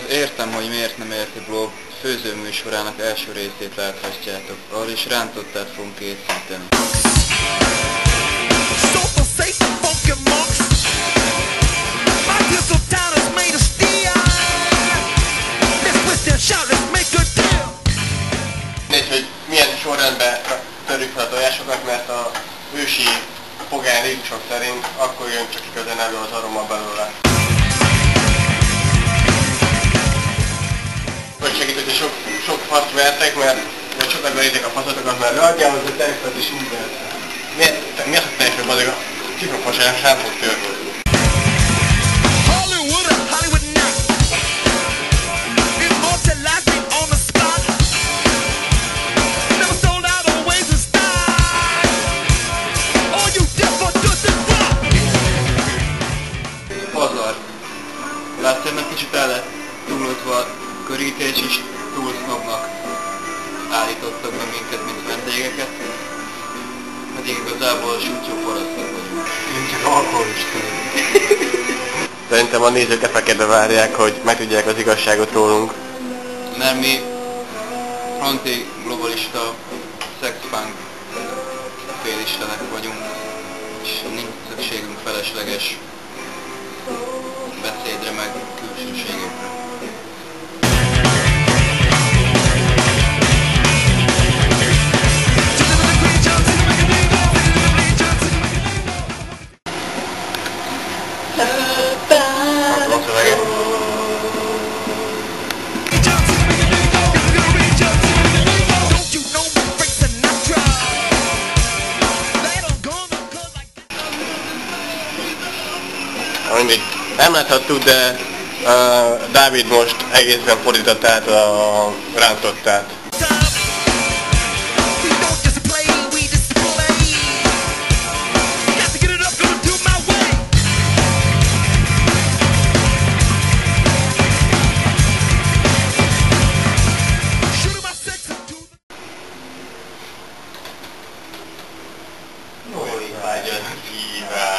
értem, hogy miért nem érti blog főzőműsorának első részét láthatjátok. Arra is rántottát fogunk készíteni. Nézd, hogy milyen sorrendben törjük fel a tojásokat, mert a ősi pogány rítusok szerint akkor jön csak igazán elő az aroma belőle. Hogy segít, hogyha sok faszt vertek, vagy sokat berítek a faszotokat, mert adjál hozzá tejfölt is úgy vert. Miért a tejfölt azért a cifrafasán sem fog törni? Pazar. Látszik, hogy kicsit el lett túlozva a körítés is, túl sznobnak állítottak be minket, mint vendégeket. Pedig igazából sútyó parasztok vagyunk. Én csak alkoholista. Szerintem a nézők efekedve várják, hogy megtudják az igazságot rólunk. Mert mi anti-globalista, szexpunk félistenek vagyunk, és nincs szükségünk felesleges beszédre, meg külsőségekre. Mindig nem láthattuk, de Dávid most egészen fordított át a rántottát. Jól vágyad szívem!